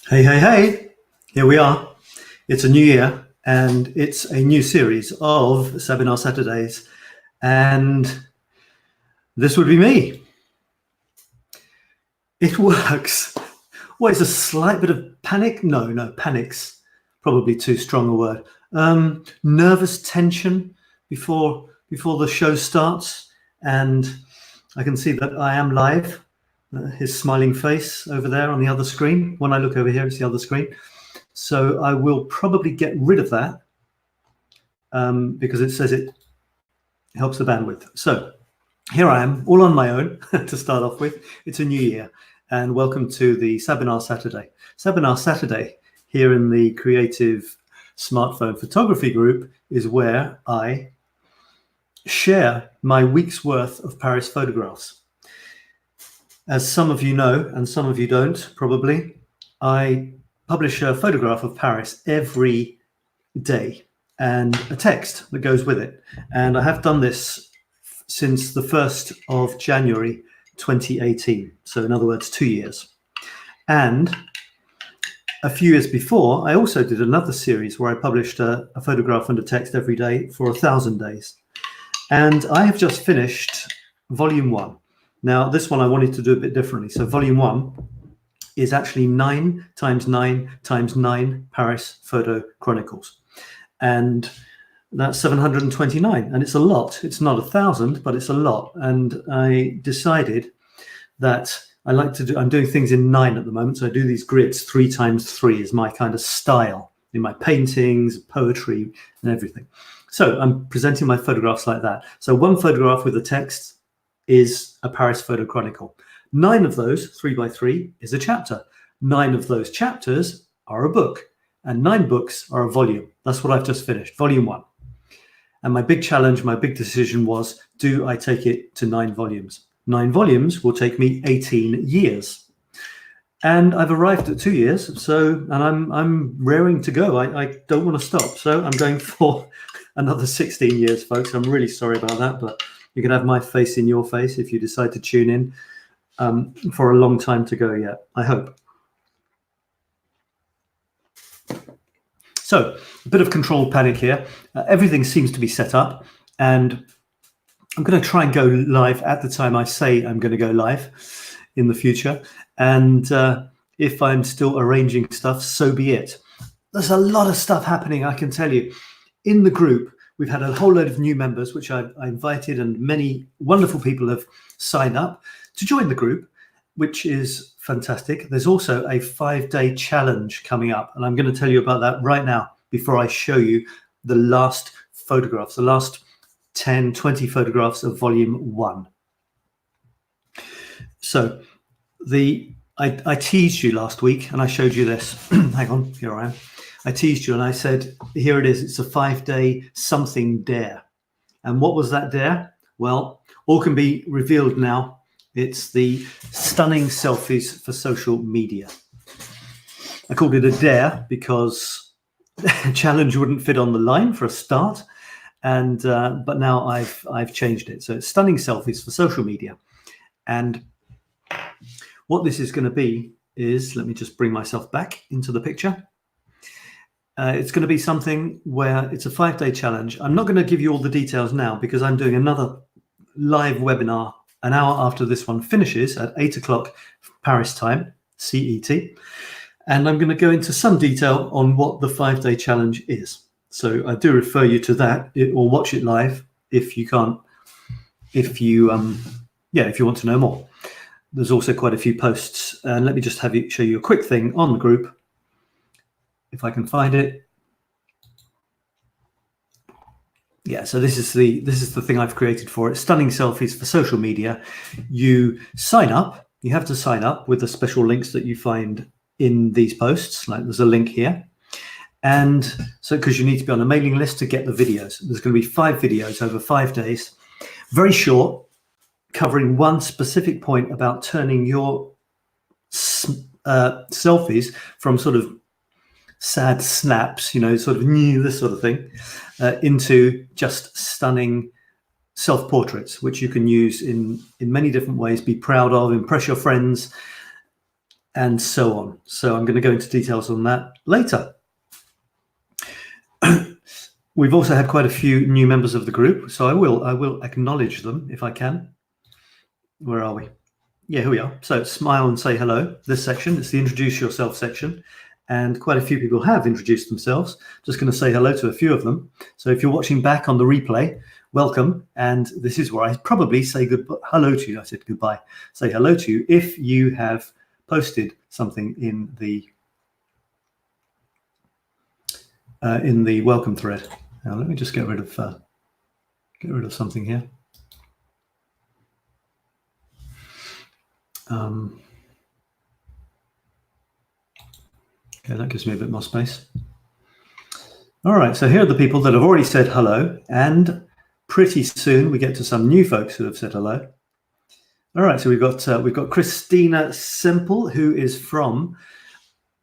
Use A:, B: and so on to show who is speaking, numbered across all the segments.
A: Hey, hey, hey, here we are. It's a new year and it's a new series of Sabinar Saturdays, and this would be me. It works. What is a slight bit of panic? No, panic's probably too strong a word. Nervous tension before the show starts, and I can see that I am live. His smiling face over there on the other screen. When I look over here, it's the other screen. So I will probably get rid of that because it says it helps the bandwidth. So here I am, all on my own to start off with. It's a new year, and welcome to the Sabinar Saturday. Sabinar Saturday here in the Creative Smartphone Photography group is where I share my week's worth of Paris photographs. As some of you know, and some of you don't, probably, I publish a photograph of Paris every day and a text that goes with it. And I have done this since the 1st of January 2018. So in other words, 2 years. And a few years before, I also did another series where I published a photograph and a text every day for 1,000 days. And I have just finished volume 1. Now, this one I wanted to do a bit differently. So volume 1 is actually 9 times 9 times 9 Paris photo chronicles. And that's 729. And it's a lot. It's not 1,000, but it's a lot. And I decided that I'm doing things in 9 at the moment. So I do these grids. 3 times 3 is my kind of style in my paintings, poetry, and everything. So I'm presenting my photographs like that. So one photograph with a text is a Paris photo chronicle. 9 of those, 3 by 3, is a chapter. 9 of those chapters are a book, and 9 books are a volume. That's what I've just finished, volume 1. And my big challenge, my big decision was, do I take it to 9 volumes? 9 volumes will take me 18 years. And I've arrived at 2 years, and I'm raring to go. I don't want to stop. So I'm going for another 16 years, folks. I'm really sorry about that, but you can have my face in your face if you decide to tune in for a long time to go yet, I hope. So a bit of controlled panic here. Everything seems to be set up, and I'm going to try and go live at the time I say I'm going to go live in the future. And if I'm still arranging stuff, so be it. There's a lot of stuff happening, I can tell you. In the group, we've had a whole load of new members, which I invited, and many wonderful people have signed up to join the group, which is fantastic. There's also a 5-day challenge coming up, and I'm going to tell you about that right now before I show you the last photographs, the last 10, 20 photographs of volume 1. So I teased you last week, and I showed you this. Hang on, here I am. I teased you and I said, here it is. It's a 5-day something dare. And what was that dare? Well, all can be revealed now. It's the stunning selfies for social media. I called it a dare because the challenge wouldn't fit on the line for a start. And but now I've changed it. So it's stunning selfies for social media. And what this is going to be is, let me just bring myself back into the picture. It's going to be something where it's a 5-day challenge. I'm not going to give you all the details now because I'm doing another live webinar an hour after this one finishes at 8 o'clock Paris time, CET. And I'm going to go into some detail on what the 5-day challenge is. So I do refer you to that, or watch it live if you can't, if you want to know more. There's also quite a few posts. And let me just show you a quick thing on the group. If I can find it. Yeah, so this is the thing I've created for it. Stunning selfies for social media. You sign up. You have to sign up with the special links that you find in these posts. Like there's a link here. And so because you need to be on a mailing list to get the videos. There's going to be 5 videos over 5 days. Very short, covering one specific point about turning your selfies from sort of sad snaps, sort of this sort of thing, into just stunning self-portraits, which you can use in many different ways, be proud of, impress your friends, and so on. So I'm going to go into details on that later. We've also had quite a few new members of the group, so I will acknowledge them if I can. Where are we? Yeah, here we are. So smile and say hello. This section, it's the introduce yourself section, and quite a few people have introduced themselves. Just going to say hello to a few of them. So if you're watching back on the replay, welcome. And this is where I probably say hello to you. I said goodbye. Say hello to you if you have posted something in the welcome thread. Now let me just get rid of something here. Okay, that gives me a bit more space. All right, so here are the people that have already said hello, and pretty soon we get to some new folks who have said hello. All right, so we've got Christina Semple, who is from,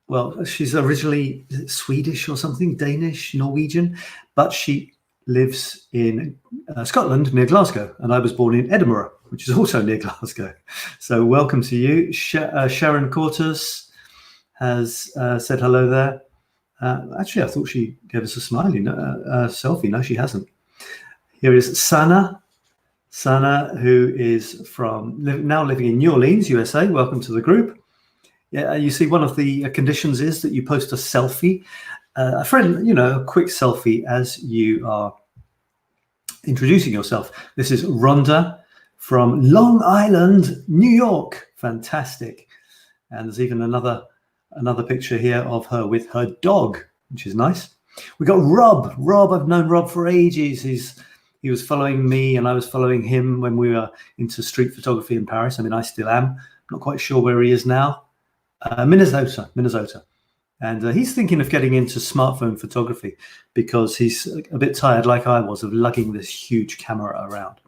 A: well, she's originally Swedish or something, Danish, Norwegian, but she lives in Scotland near Glasgow, and I was born in Edinburgh, which is also near Glasgow. So welcome to you. Sharon Cortus has said hello there. Actually, I thought she gave us a smiley selfie. No, she hasn't. Here is Sana, who is now living in New Orleans, USA. Welcome to the group. Yeah, you see, one of the conditions is that you post a selfie, a quick selfie as you are introducing yourself. This is Rhonda from Long Island, New York. Fantastic. And there's even another picture here of her with her dog, which is nice. We got Rob. I've known Rob for ages. He was following me and I was following him when we were into street photography in Paris. I mean, I still am. Not quite sure where he is now. Minnesota. And he's thinking of getting into smartphone photography because he's a bit tired, like I was, of lugging this huge camera around.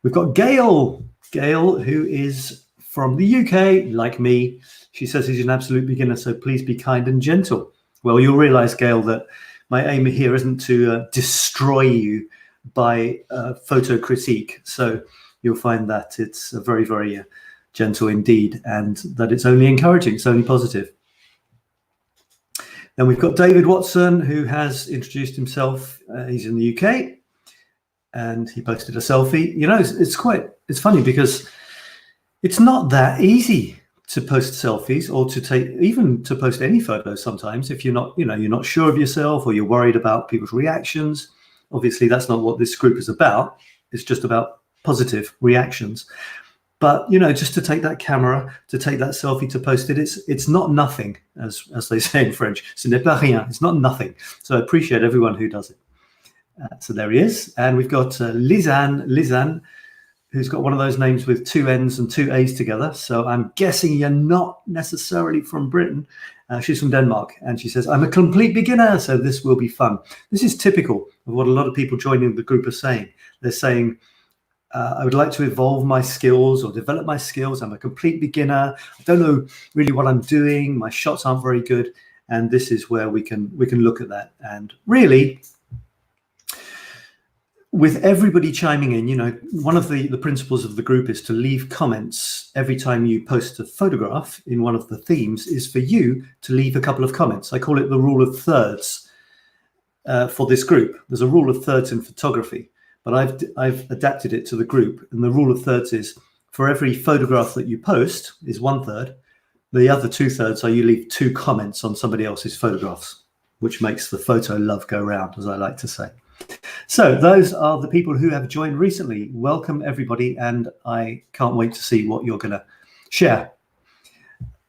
A: We've got Gail, who is from the UK, like me. She says he's an absolute beginner, so please be kind and gentle. Well, you'll realize, Gail, that my aim here isn't to destroy you by photo critique. So you'll find that it's very, very gentle indeed, and that it's only encouraging, it's only positive. Then we've got David Watson, who has introduced himself. He's in the UK, and he posted a selfie. You know, it's funny because it's not that easy to post selfies or to post any photos sometimes if you're not sure of yourself or you're worried about people's reactions. Obviously, that's not what this group is about. It's just about positive reactions. But, just to take that camera, to take that selfie, to post it, it's not nothing, as they say in French. Ce n'est pas rien. It's not nothing. So I appreciate everyone who does it. So there he is. And we've got Lizanne, who's got one of those names with two N's and two A's together. So I'm guessing you're not necessarily from Britain. She's from Denmark. And she says, I'm a complete beginner, so this will be fun. This is typical of what a lot of people joining the group are saying. They're saying, I would like to evolve my skills or develop my skills. I'm a complete beginner. I don't know really what I'm doing. My shots aren't very good. And this is where we can look at that. And really, with everybody chiming in, one of the principles of the group is to leave comments every time you post a photograph in one of the themes is for you to leave a couple of comments. I call it the rule of thirds for this group. There's a rule of thirds in photography. But I've adapted it to the group, and the rule of thirds is for every photograph that you post is 1/3. The other 2/3 are you leave 2 comments on somebody else's photographs, which makes the photo love go round, as I like to say. So those are the people who have joined recently. Welcome everybody, and I can't wait to see what you're going to share.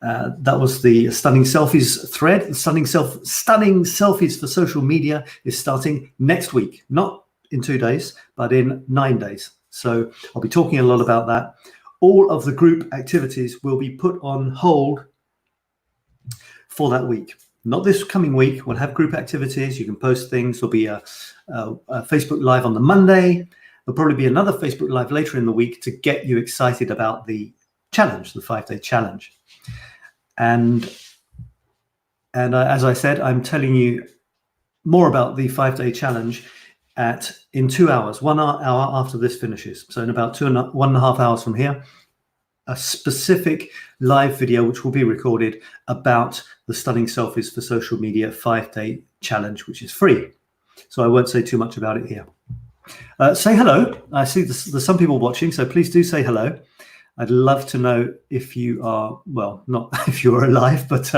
A: That was the Stunning Selfies thread. Stunning Selfies for social media is starting next week, not in 2 days, but in 9 days. So I'll be talking a lot about that. All of the group activities will be put on hold for that week. Not this coming week. We'll have group activities. You can post things. There'll be a Facebook Live on the Monday. There'll probably be another Facebook Live later in the week to get you excited about the challenge, the 5-day challenge. And as I said, I'm telling you more about the 5-day challenge in 2 hours, 1 hour after this finishes. So in about 1.5 hours from here, a specific live video, which will be recorded, about the Stunning Selfies for Social Media 5-day challenge, which is free. So I won't say too much about it here. Say hello. I see there's some people watching, so please do say hello. I'd love to know if you are, well, not if you're alive, but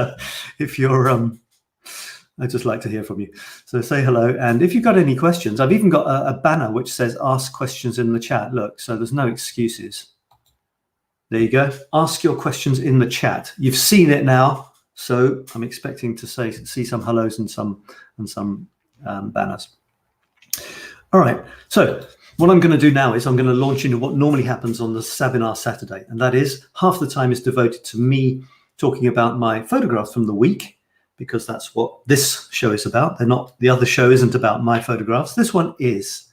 A: if you're, I'd just like to hear from you. So say hello. And if you've got any questions, I've even got a banner which says ask questions in the chat. Look, so there's no excuses. There you go. Ask your questions in the chat. You've seen it now, so I'm expecting to see some hellos and some banners. All right. So what I'm going to do now is I'm going to launch into what normally happens on the Sabinar Saturday, and that is half the time is devoted to me talking about my photographs from the week, because that's what this show is about. The other show isn't about my photographs. This one is.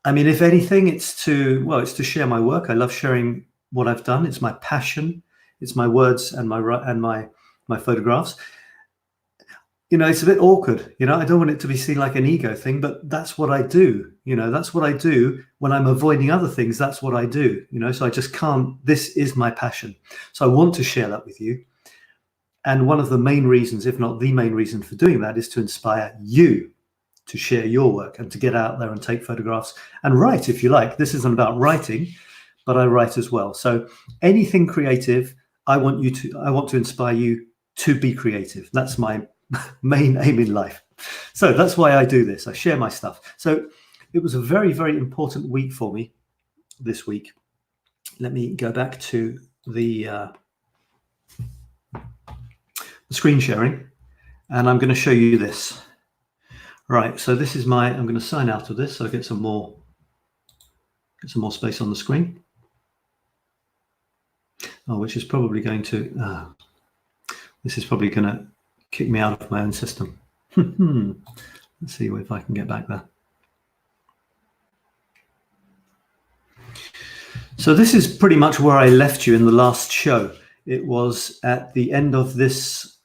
A: I mean, if anything, it's to share my work. I love sharing what I've done. It's my passion. It's my words and my photographs. You know, it's a bit awkward. You know, I don't want it to be seen like an ego thing, but that's what I do. You know, that's what I do when I'm avoiding other things. That's what I do. You know, so I just can't. This is my passion. So I want to share that with you. And one of the main reasons, if not the main reason for doing that, is to inspire you to share your work and to get out there and take photographs and write, if you like. This isn't about writing, but I write as well. So anything creative, I want to inspire you to be creative. That's my main aim in life. So that's why I do this. I share my stuff. So it was a very, very important week for me this week. Let me go back to the screen sharing, and I'm going to show you this. Right, so this is I'm going to sign out of this so I get some more space on the screen. Oh, which is probably going to, this is probably going to kick me out of my own system. Let's see if I can get back there. So this is pretty much where I left you in the last show. It was at the end of this,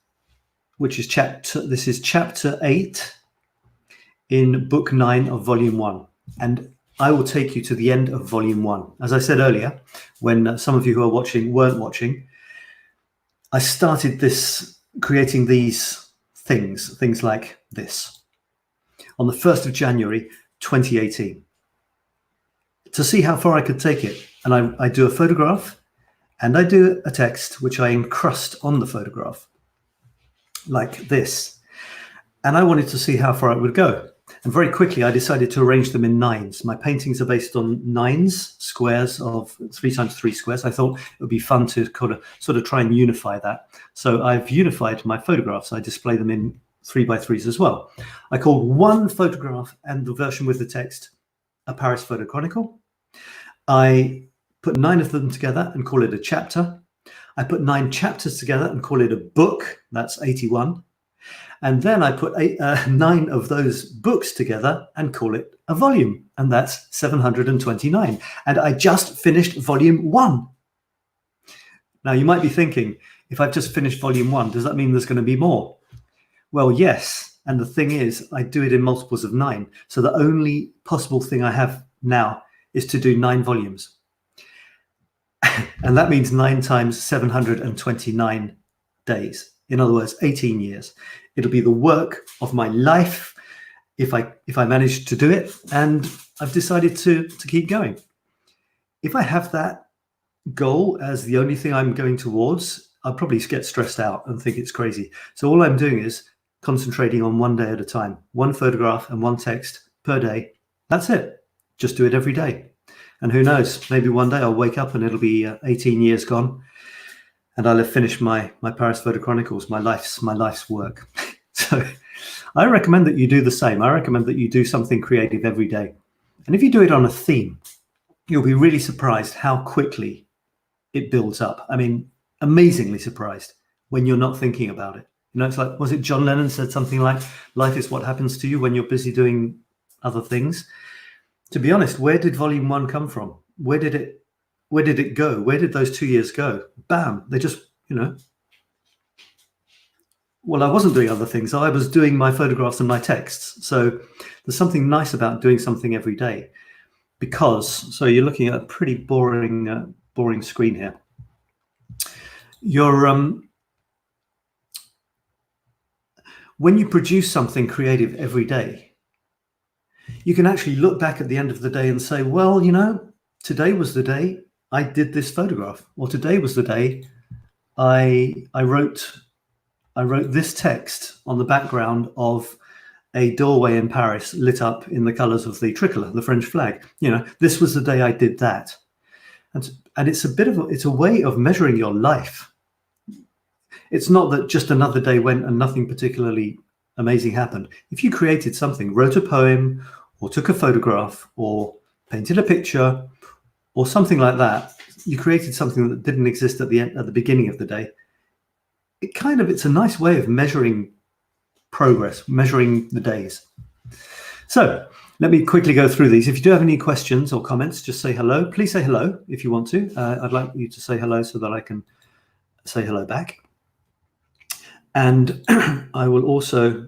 A: which is chapter 8 in book 9 of volume 1. And I will take you to the end of volume 1. As I said earlier, when some of you who are watching weren't watching, I started creating these things like this on the 1st of January 2018 to see how far I could take it. And I do a photograph and I do a text which I encrust on the photograph like this. And I wanted to see how far it would go. And very quickly, I decided to arrange them in 9s. My paintings are based on 9s, squares of 3x3 squares. I thought it would be fun to sort of try and unify that. So I've unified my photographs. I display them in 3x3s as well. I called one photograph and the version with the text a Paris Photo Chronicle. I put 9 of them together and call it a chapter. I put 9 chapters together and call it a book. That's 81. And then I put 9 of those books together and call it a volume. And that's 729. And I just finished volume 1. Now you might be thinking, if I've just finished volume 1, does that mean there's going to be more? Well, yes. And the thing is, I do it in multiples of 9. So the only possible thing I have now is to do 9 volumes. And that means 9 times 729 days. In other words, 18 years. It'll be the work of my life if I manage to do it. And I've decided to keep going. If I have that goal as the only thing I'm going towards, I'll probably get stressed out and think it's crazy. So all I'm doing is concentrating on one day at a time, one photograph and one text per day. That's it. Just do it every day. And who knows, maybe one day I'll wake up and it'll be 18 years gone. And I'll have finished my Paris Photo Chronicles, my life's work. So I recommend that you do the same. I recommend that you do something creative every day. And if you do it on a theme, you'll be really surprised how quickly it builds up. I mean, amazingly surprised when you're not thinking about it. You know, it's like, was it John Lennon said something like, life is what happens to you when you're busy doing other things? To be honest, where did volume 1 come from? Where did it go? Where did those 2 years go? Bam, they just, you know. Well, I wasn't doing other things. I was doing my photographs and my texts. So there's something nice about doing something every day. Because, so you're looking at a pretty boring boring screen here. When you produce something creative every day, you can actually look back at the end of the day and say, well, you know, today was the day I did this photograph, or today was the day I wrote this text on the background of a doorway in Paris lit up in the colors of the tricolour, the French flag. You know, this was the day I did that. And it's a way of measuring your life. It's not that just another day went and nothing particularly amazing happened. If you created something, wrote a poem, or took a photograph, or painted a picture, or something like that, you created something that didn't exist at the beginning of the day. It's a nice way of measuring progress, measuring the days. So let me quickly go through these. If you do have any questions or comments, just say hello. Please say hello if you want to. I'd like you to say hello so that I can say hello back. And I will also,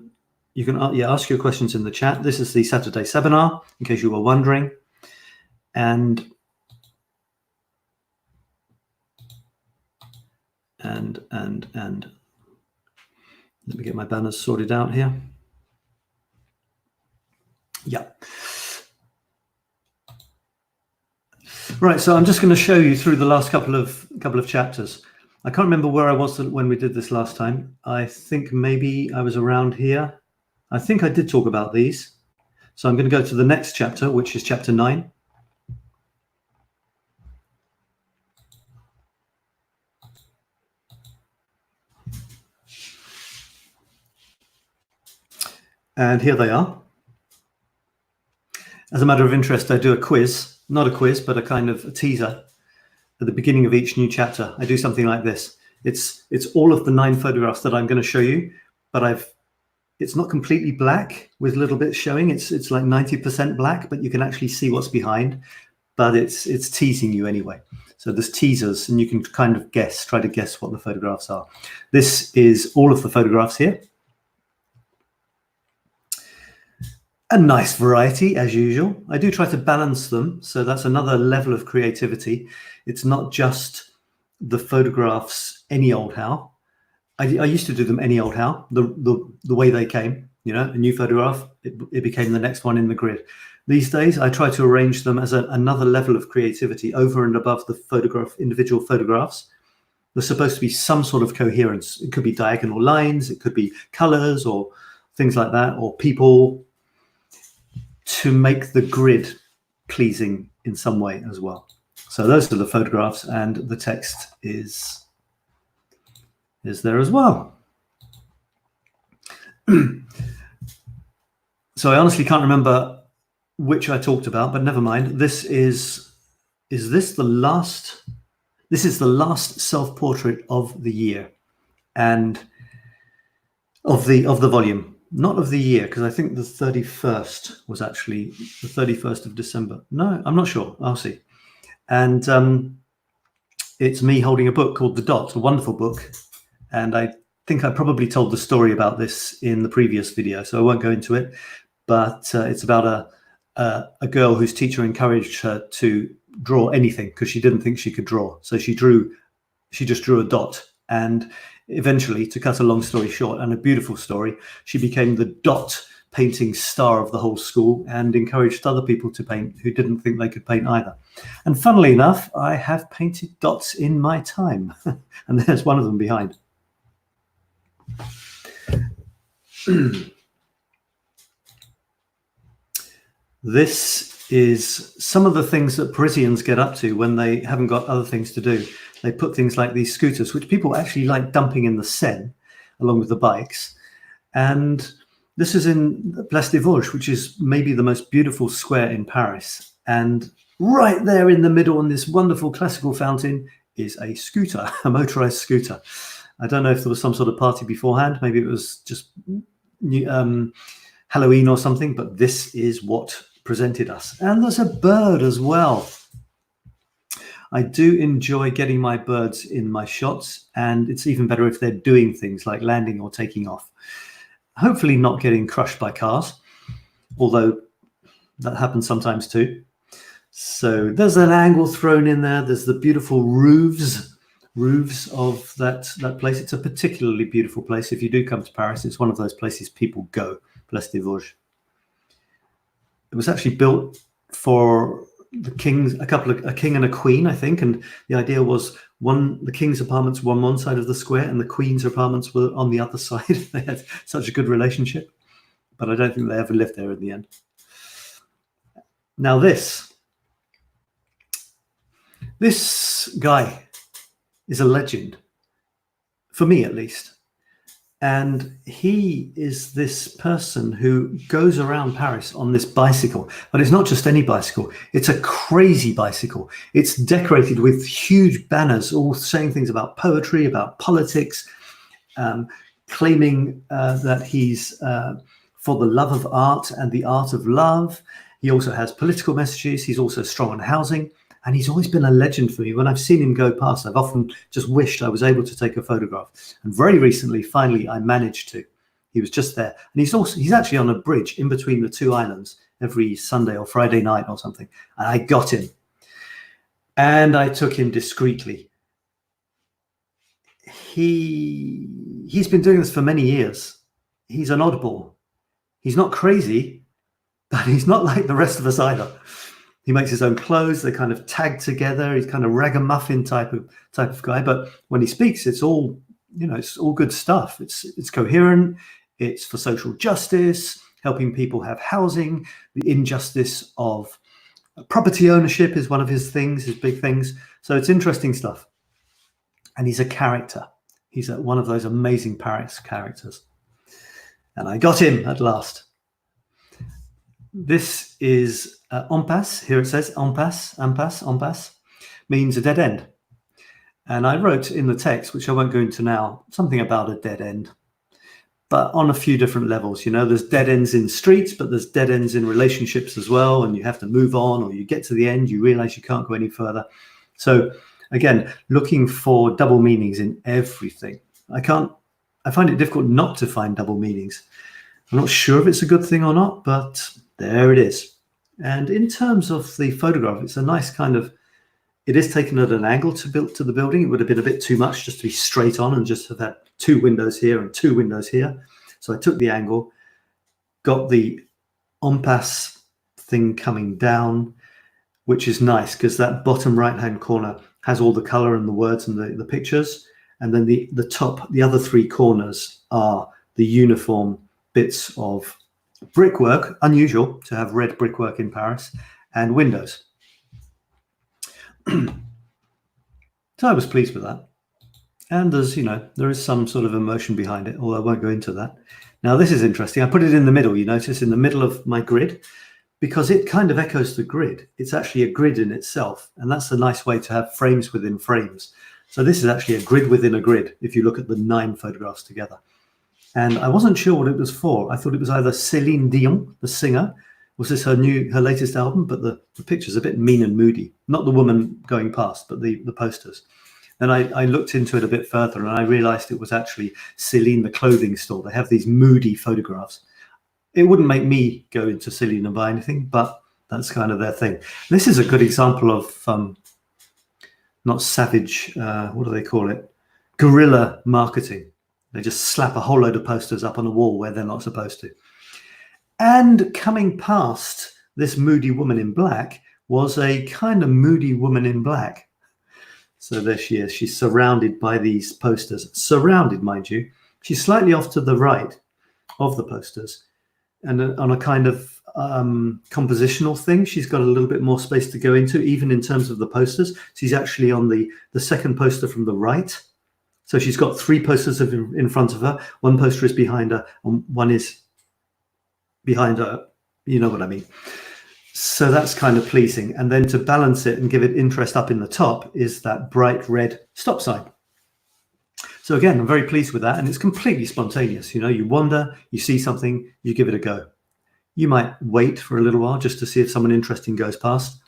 A: you can ask your questions in the chat. This is the Saturday Sabinar, in case you were wondering. And let me get my banners sorted out here. Yeah. Right, so I'm just going to show you through the last couple of chapters. I can't remember where I was when we did this last time. I think maybe I was around here. I think I did talk about these. So I'm going to go to the next chapter, which is chapter 9. And here they are. As a matter of interest, I do a quiz, not a quiz, but a kind of a teaser at the beginning of each new chapter. I do something like this. It's all of the 9 photographs that I'm going to show you, but it's not completely black with little bits showing. It's like 90% black, but you can actually see what's behind, but it's teasing you anyway. So there's teasers, and you can kind of try to guess what the photographs are. This is all of the photographs here. A nice variety, as usual. I do try to balance them, so that's another level of creativity. It's not just the photographs any old how. I used to do them any old how, the way they came. You know, a new photograph, it became the next one in the grid. These days, I try to arrange them as another level of creativity over and above the individual photographs. There's supposed to be some sort of coherence. It could be diagonal lines, it could be colors or things like that, or people, to make the grid pleasing in some way as well. So those are the photographs, and the text is there as well. So I honestly can't remember which I talked about, but never mind. This is the last self-portrait of the year, and of the volume. Not of the year, because I think the 31st was actually the 31st of December. No, I'm not sure. I'll see. And it's me holding a book called The Dot, a wonderful book. And I think I probably told the story about this in the previous video, so I won't go into it. But it's about a girl whose teacher encouraged her to draw anything because she didn't think she could draw. So she just drew a dot, and eventually, to cut a long story short, and a beautiful story, she became the dot painting star of the whole school and encouraged other people to paint who didn't think they could paint either. And funnily enough, I have painted dots in my time, and there's one of them behind. This is some of the things that Parisians get up to when they haven't got other things to do. They put things like these scooters, which people actually like dumping in the Seine, along with the bikes. And this is in Place des Vosges, which is maybe the most beautiful square in Paris. And right there in the middle on this wonderful classical fountain is a scooter, a motorized scooter. I don't know if there was some sort of party beforehand. Maybe it was just Halloween or something, but this is what presented us. And there's a bird as well. I do enjoy getting my birds in my shots, and it's even better if they're doing things like landing or taking off. Hopefully not getting crushed by cars, although that happens sometimes too. So there's an angle thrown in there. There's the beautiful roofs of that place. It's a particularly beautiful place. If you do come to Paris, it's one of those places people go, Place des Vosges. It was actually built for the kings, a king and a queen, I think. And the idea was the king's apartments were on one side of the square and the queen's apartments were on the other side. They had such a good relationship, but I don't think they ever lived there in the end. Now this guy is a legend, for me at least. And he is this person who goes around Paris on this bicycle, but it's not just any bicycle. It's a crazy bicycle. It's decorated with huge banners, all saying things about poetry, about politics, claiming that he's for the love of art and the art of love. He also has political messages. He's also strong on housing. And he's always been a legend for me. When I've seen him go past, I've often just wished I was able to take a photograph. And very recently, finally, I managed to. He was just there. And he's actually on a bridge in between the two islands every Sunday or Friday night or something. And I got him. And I took him discreetly. He's been doing this for many years. He's an oddball. He's not crazy, but he's not like the rest of us either. He makes his own clothes. They're kind of tagged together. He's kind of ragamuffin type of guy. But when he speaks, it's all, it's all good stuff. It's coherent. It's for social justice, helping people have housing. The injustice of property ownership is one of his big things. So it's interesting stuff. And he's a character. He's one of those amazing Paris characters. And I got him at last. This is impasse. Here it says impasse, means a dead end. And I wrote in the text, which I won't go into now, something about a dead end, but on a few different levels. There's dead ends in streets, but there's dead ends in relationships as well. And you have to move on, or you get to the end, you realize you can't go any further. So again, looking for double meanings in everything. I find it difficult not to find double meanings. I'm not sure if it's a good thing or not, but there it is. And in terms of the photograph, it's a nice it is taken at an angle to the building. It would have been a bit too much just to be straight on and just have had two windows here and two windows here. So I took the angle, got the impasse thing coming down, which is nice because that bottom right-hand corner has all the color and the words and the pictures. And then the other three corners are the uniform bits of brickwork, unusual to have red brickwork in Paris, and windows. So I was pleased with that. And there is some sort of emotion behind it, although I won't go into that. Now, this is interesting. I put it in the middle, you notice, in the middle of my grid, because it kind of echoes the grid. It's actually a grid in itself. And that's a nice way to have frames within frames. So this is actually a grid within a grid, if you look at the 9 photographs together. And I wasn't sure what it was for. I thought it was either Céline Dion, the singer. Was this her latest album? But the picture's a bit mean and moody. Not the woman going past, but the posters. And I looked into it a bit further and I realized it was actually Céline, the clothing store. They have these moody photographs. It wouldn't make me go into Céline and buy anything, but that's kind of their thing. This is a good example of not savage, what do they call it? Guerrilla marketing. They just slap a whole load of posters up on a wall where they're not supposed to. And coming past this moody woman in black was a kind of moody woman in black. So there she is. She's surrounded by these posters. Surrounded, mind you. She's slightly off to the right of the posters. And on a kind of compositional thing, she's got a little bit more space to go into, even in terms of the posters. She's actually on the second poster from the right. So she's got 3 posters in front of her. One poster is behind her, and one is behind her. You know what I mean? So that's kind of pleasing. And then to balance it and give it interest up in the top is that bright red stop sign. So again, I'm very pleased with that. And it's completely spontaneous. You wander, you see something, you give it a go. You might wait for a little while just to see if someone interesting goes past.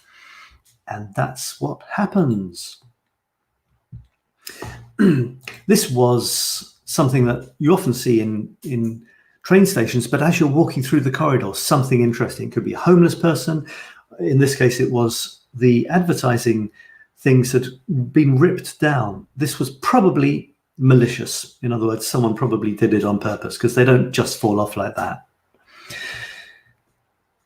A: And that's what happens. This was something that you often see in train stations, but as you're walking through the corridor, something interesting. It could be a homeless person, in this case, it was the advertising things had been ripped down. This was probably malicious. In other words, someone probably did it on purpose, because they don't just fall off like that.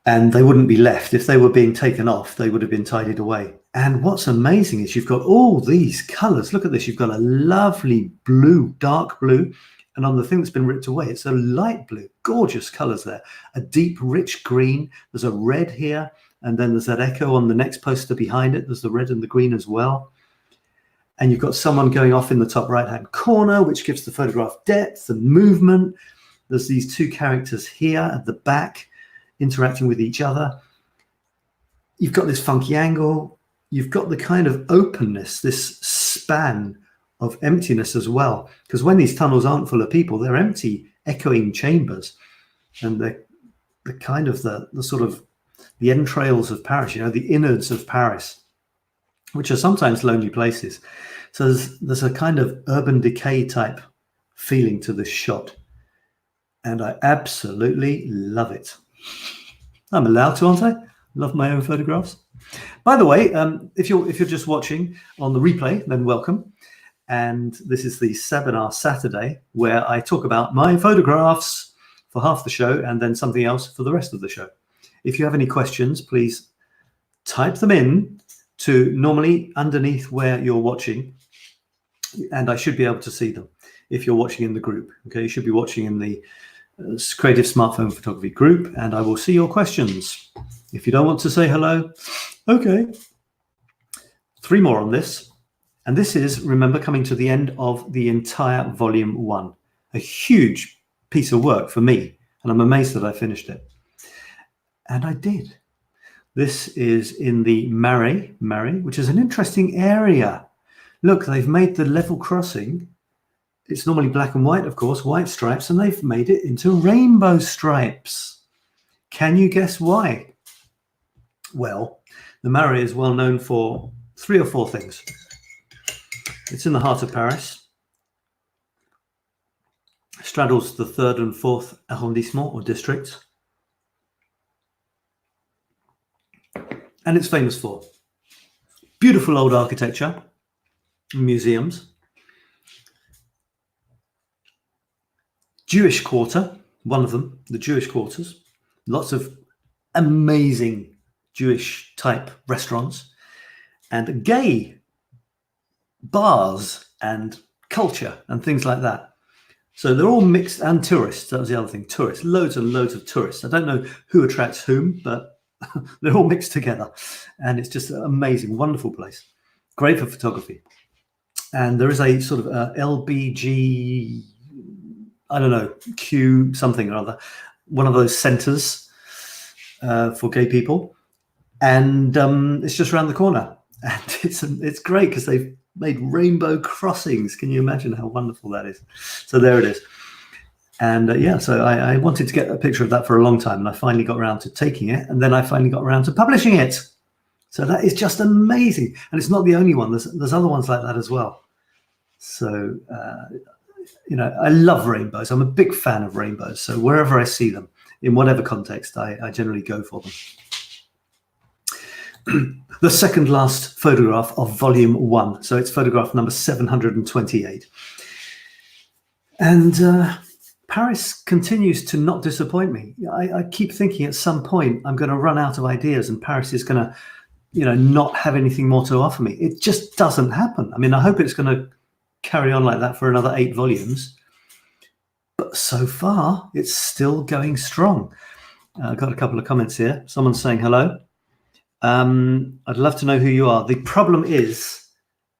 A: And they wouldn't be left. If they were being taken off, they would have been tidied away. And what's amazing is you've got all these colors. Look at this. You've got a lovely blue, dark blue. And on the thing that's been ripped away, it's a light blue. Gorgeous colors there. A deep, rich green. There's a red here. And then there's that echo on the next poster behind it. There's the red and the green as well. And you've got someone going off in the top right-hand corner, which gives the photograph depth and movement. There's these two characters here at the back interacting with each other. You've got this funky angle. You've got the kind of openness, this span of emptiness as well. Because when these tunnels aren't full of people, they're empty, echoing chambers. And they're kind of the sort of the entrails of Paris, you know, the innards of Paris, which are sometimes lonely places. So there's a kind of urban decay type feeling to this shot. And I absolutely love it. I'm allowed to, aren't I? Love my own photographs. By the way, if you're just watching on the replay, then welcome. And this is the Sabinar Saturday, where I talk about my photographs for half the show and then something else for the rest of the show. If you have any questions, please type them in to normally underneath where you're watching, and I should be able to see them if you're watching in the group. Okay, you should be watching in the Creative Smartphone Photography group, and I will see your questions. If you don't want to say hello, okay. 3 more on this. And this is, remember, coming to the end of the entire volume 1. A huge piece of work for me, and I'm amazed that I finished it. And I did. This is in the 𝘱𝘰𝘴𝘵, which is an interesting area. Look, they've made the level crossing. It's normally black and white, of course, white stripes, and they've made it into rainbow stripes. Can you guess why? Well, the 𝘱𝘰𝘴𝘵 is well known for 3 or 4 things. It's in the heart of Paris. Straddles the 3rd and 4th arrondissement or districts. And it's famous for beautiful old architecture, museums, Jewish quarter, one of them, the Jewish quarters, lots of amazing Jewish type restaurants, and gay bars and culture and things like that. So they're all mixed, and tourists. That was the other thing, tourists, loads and loads of tourists. I don't know who attracts whom, but they're all mixed together, and it's just an amazing, wonderful place. Great for photography. And there is a sort of LBG, I don't know, Q something or other, one of those centers for gay people. And it's just around the corner. And it's great because they've made rainbow crossings. Can you imagine how wonderful that is? So there it is. And yeah, so I wanted to get a picture of that for a long time, and I finally got around to taking it, and then I finally got around to publishing it. So that is just amazing. And it's not the only one. There's other ones like that as well. So, you know, I love rainbows. I'm a big fan of rainbows. So wherever I see them, in whatever context, I generally go for them. The second last photograph of volume 1. So it's photograph number 728. And Paris continues to not disappoint me. I keep thinking at some point I'm going to run out of ideas and Paris is going to, you know, not have anything more to offer me. It just doesn't happen. I mean, I hope it's going to carry on like that for another 8 volumes. But so far, it's still going strong. I've got a couple of comments here. Someone's saying hello. I'd love to know who you are. The problem is,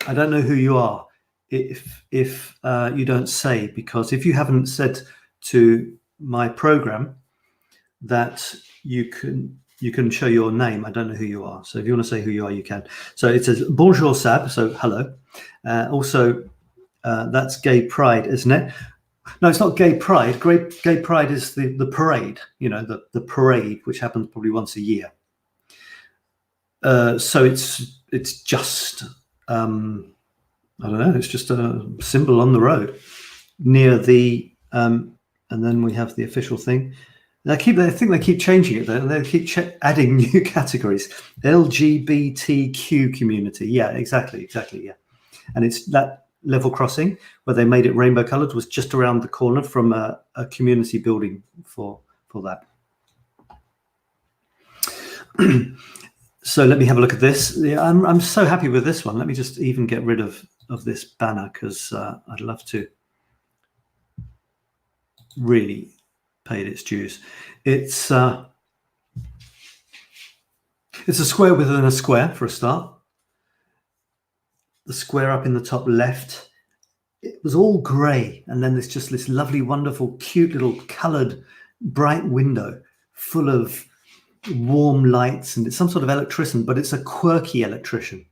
A: I don't know who you are if you don't say, because if you haven't said to my program that you can show your name, I don't know who you are. So if you want to say who you are, you can. So it says bonjour Sab, so hello. Also, that's Gay Pride, isn't it? No, it's not Gay Pride. Gay Pride is the parade, you know, the parade, which happens probably once a year. So it's just I don't know, it's just a symbol on the road near the and then we have the official thing. I think they keep changing it though, and they keep adding new categories. LGBTQ community. Yeah, exactly. Yeah. And it's that level crossing where they made it rainbow colored was just around the corner from a community building for that. So let me have a look at this. Yeah, I'm so happy with this one. Let me just even get rid of this banner because I'd love to really pay it its dues. It's a square within a square for a start. The square up in the top left, it was all grey, and then there's just this lovely, wonderful, cute little coloured, bright window full of warm lights, and it's some sort of electrician, but it's a quirky electrician.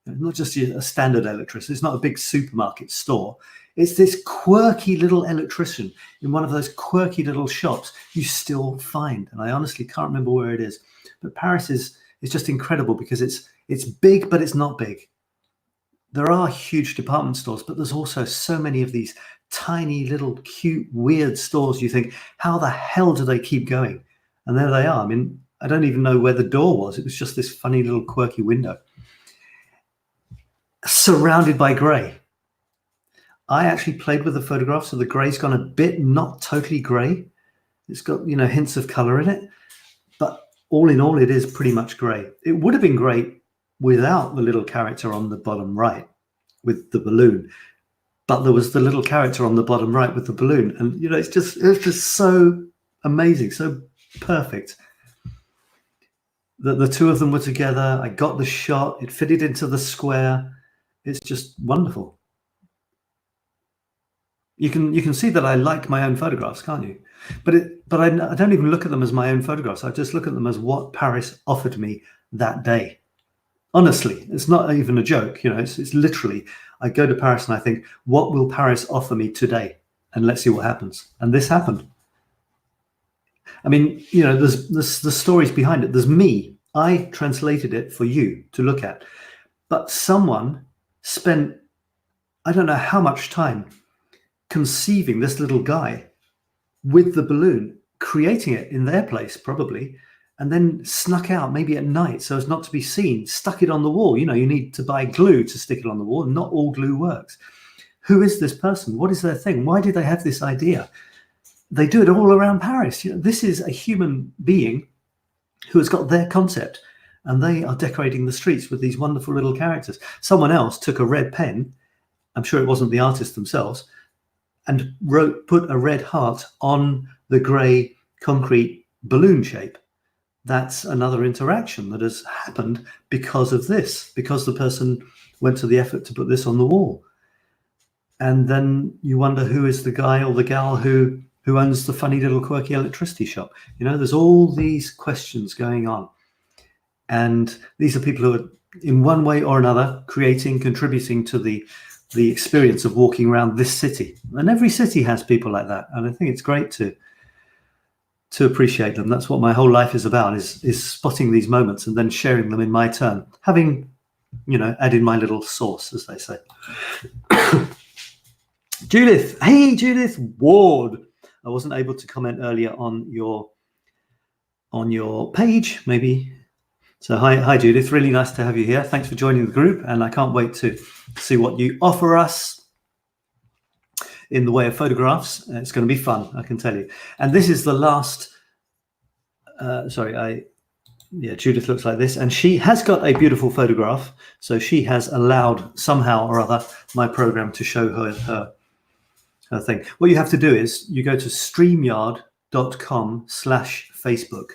A: Not just a standard electrician. It's not a big supermarket store. It's this quirky little electrician in one of those quirky little shops you still find. And I honestly can't remember where it is. But Paris is just incredible because it's big, but it's not big. There are huge department stores, but there's also so many of these tiny little cute, weird stores. You think, how the hell do they keep going? And there they are. I mean, I don't even know where the door was. It was just this funny little quirky window. Surrounded by grey. I actually played with the photograph, so the grey's gone a bit not totally grey. It's got, hints of colour in it, but all in all, it is pretty much grey. It would have been great without the little character on the bottom right with the balloon, but there was the little character on the bottom right with the balloon, and it's just so amazing, so perfect that the two of them were together. I got the shot. It fitted into the square. It's just wonderful. You can see that I like my own photographs, can't you? But I don't even look at them as my own photographs. I just look at them as what Paris offered me that day. Honestly, it's not even a joke. It's literally, I go to Paris and I think, what will Paris offer me today? And let's see what happens. And this happened. I mean, there's the stories behind it. There's me. I translated it for you to look at. But someone spent, I don't know how much time conceiving this little guy with the balloon, creating it in their place probably, and then snuck out maybe at night so as not to be seen, stuck it on the wall. You need to buy glue to stick it on the wall. Not all glue works. Who is this person? What is their thing? Why did they have this idea? They do it all around Paris. This is a human being who has got their concept, and they are decorating the streets with these wonderful little characters. Someone else took a red pen, I'm sure it wasn't the artists themselves, and put a red heart on the grey concrete balloon shape. That's another interaction that has happened because of this, because the person went to the effort to put this on the wall. And then you wonder who is the guy or the gal who owns the funny little quirky electricity shop. There's all these questions going on. And these are people who are, in one way or another, contributing to the experience of walking around this city. And every city has people like that. And I think it's great to appreciate them. That's what my whole life is about, is spotting these moments and then sharing them in my turn. Having, added my little sauce, as they say. Judith. Hey, Judith Ward. I wasn't able to comment earlier on your page, maybe. So hi, Judith. Really nice to have you here. Thanks for joining the group, and I can't wait to see what you offer us in the way of photographs. It's going to be fun, I can tell you. And this is the last. Judith looks like this, and she has got a beautiful photograph. So she has allowed somehow or other my program to show her thing. What you have to do is you go to streamyard.com/Facebook.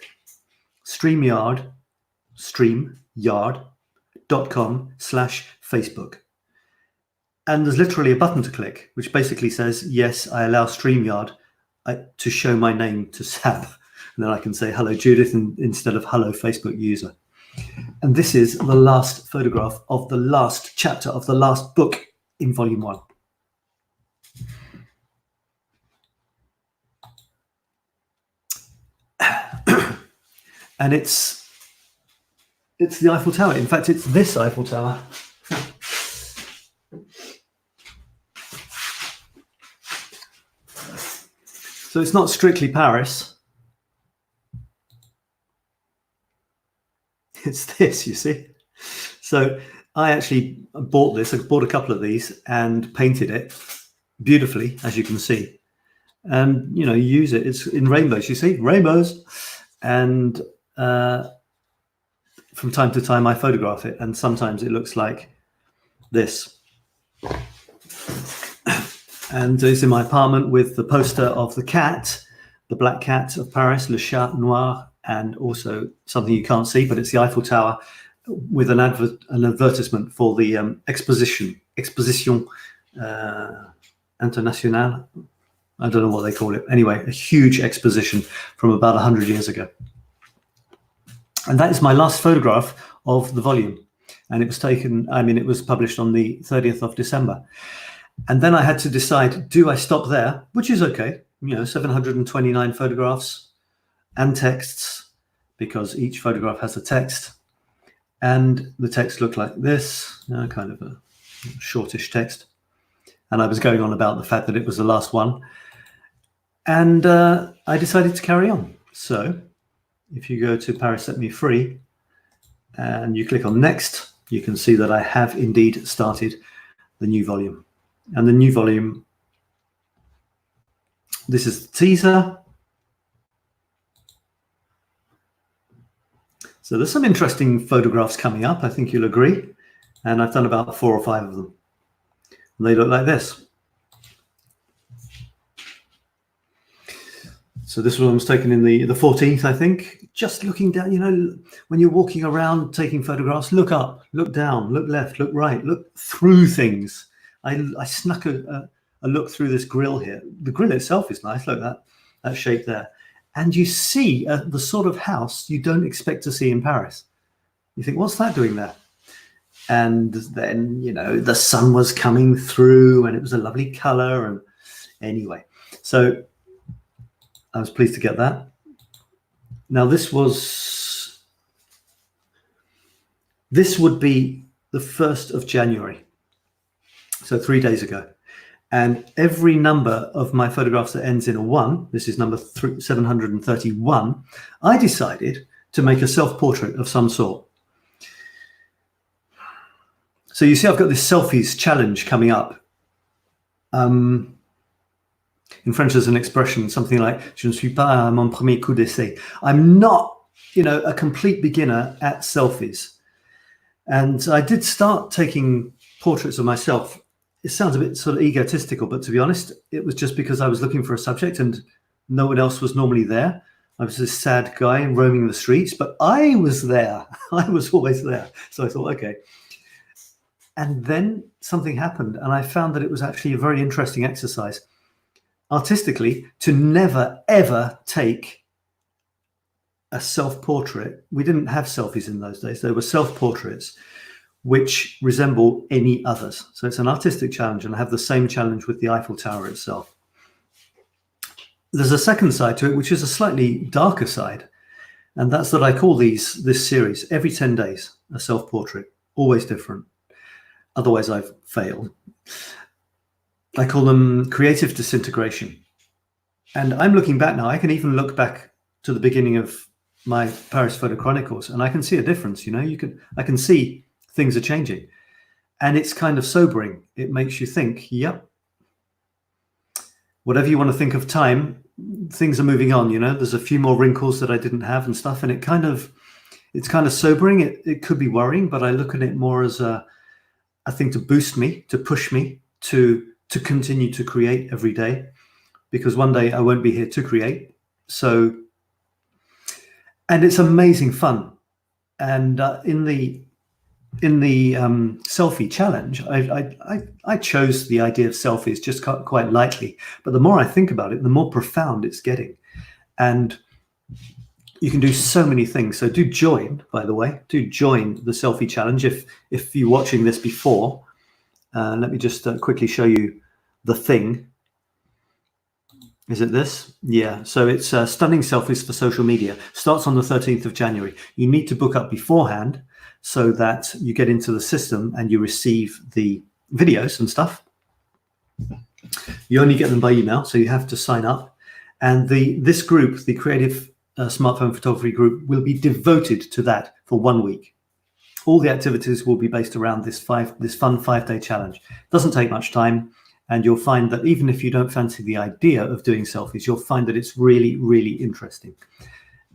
A: streamyard.com/Facebook. And there's literally a button to click, which basically says, yes, I allow StreamYard to show my name to Sab. And then I can say, hello, Judith, instead of hello, Facebook user. And this is the last photograph of the last chapter of the last book in volume 1. And it's the Eiffel Tower. In fact, it's this Eiffel Tower. So it's not strictly Paris, It's this, you see. So I actually bought this. I bought a couple of these and painted it beautifully, as you can see. And, you know, you use it. It's in rainbows, you see, rainbows. And from time to time, I photograph it. And sometimes it looks like this. And it's in my apartment with the poster of the cat, the black cat of Paris, le chat noir, and also something you can't see, but it's the Eiffel Tower with an advertisement for the Exposition Internationale. I don't know what they call it. Anyway, a huge exposition from about 100 years ago. And that is my last photograph of the volume. And it was taken, I mean, it was published on the 30th of December. And then I had to decide, do I stop there? Which is okay. You know, 729 photographs and texts, because each photograph has a text. And the text looked like this, kind of a shortish text. And I was going on about the fact that it was the last one. And I decided to carry on. So if you go to Paris Set Me Free and you click on next, you can see that I have indeed started the new volume. And the new volume, this is the teaser. So there's some interesting photographs coming up, I think you'll agree. And I've done about 4 or 5 of them. And they look like this. So this one was taken in the 14th, I think. Just looking down, you know, when you're walking around taking photographs, look up, look down, look left, look right, look through things. I snuck a look through this grill here. The grill itself is nice, look, that shape there. And you see the sort of house you don't expect to see in Paris. You think, what's that doing there? And then, you know, the sun was coming through and it was a lovely color. And anyway, so I was pleased to get that. Now this would be the 1st of January. So 3 days ago. And every number of my photographs that ends in a 1, this is number 731, I decided to make a self-portrait of some sort. So you see, I've got this selfies challenge coming up. In French, there's an expression, something like, je ne suis pas à mon premier coup d'essai. I'm not, you know, a complete beginner at selfies. And I did start taking portraits of myself. It sounds a bit sort of egotistical, but to be honest, it was just because I was looking for a subject and no one else was normally there. I was this sad guy roaming the streets, but I was there. I was always there. So I thought, okay. And then something happened and I found that it was actually a very interesting exercise artistically to never, ever take a self-portrait. We didn't have selfies in those days. There were self-portraits which resemble any others. So it's an artistic challenge, and I have the same challenge with the Eiffel Tower itself. There's a second side to it, which is a slightly darker side, and that's that I call this series, every 10 days, a self-portrait, always different. Otherwise, I've failed. I call them creative disintegration. And I'm looking back now. I can even look back to the beginning of my Paris Photo Chronicles, and I can see a difference. You know, I can see things are changing, and it's kind of sobering. It makes you think, yep, whatever you want to think of time, things are moving on. You know, there's a few more wrinkles that I didn't have and stuff, and it's kind of sobering. It could be worrying, but I look at it more as a thing to boost me, to push me to continue to create every day, because one day I won't be here to create. So, and it's amazing fun. And in the selfie challenge, I chose the idea of selfies just quite lightly, but the more I think about it, the more profound it's getting. And you can do so many things. So do join, by the way, do join the selfie challenge. If you're watching this before, let me just quickly show you the thing. Is it this? Yeah. So it's stunning selfies for social media. Starts on the 13th of January. You need to book up beforehand so that you get into the system and you receive the videos and stuff. You only get them by email, so you have to sign up. And this group, the Creative smartphone photography group will be devoted to that for 1 week. All the activities will be based around this fun 5-day challenge. It doesn't take much time, and you'll find that even if you don't fancy the idea of doing selfies, you'll find that it's really, really interesting.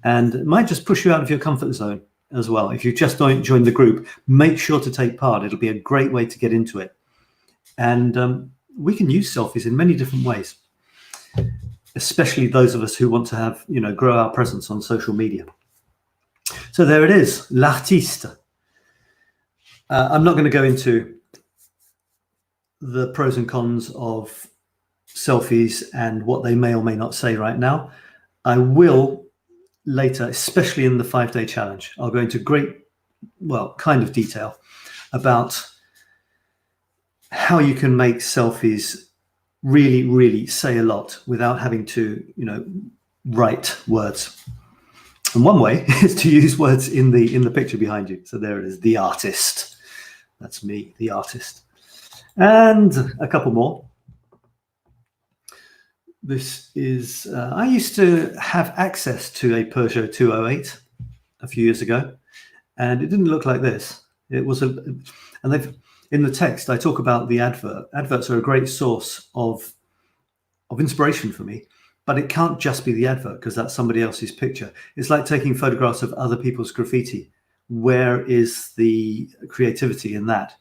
A: And it might just push you out of your comfort zone as well. If you just don't join the group, make sure to take part. It'll be a great way to get into it. And we can use selfies in many different ways, especially those of us who want to have, grow our presence on social media. So there it is, l'artiste. I'm not going to go into the pros and cons of selfies and what they may or may not say right now. I will later, especially in the 5-day challenge. I'll go into great, kind of detail about how you can make selfies really, really say a lot without having to, write words. And one way is to use words in the picture behind you. So there it is, the artist. That's me, the artist. And a couple more. This is, I used to have access to a Peugeot 208 a few years ago, and it didn't look like this. It was in the text, I talk about the advert. Adverts are a great source of inspiration for me, but it can't just be the advert because that's somebody else's picture. It's like taking photographs of other people's graffiti. Where is the creativity in that?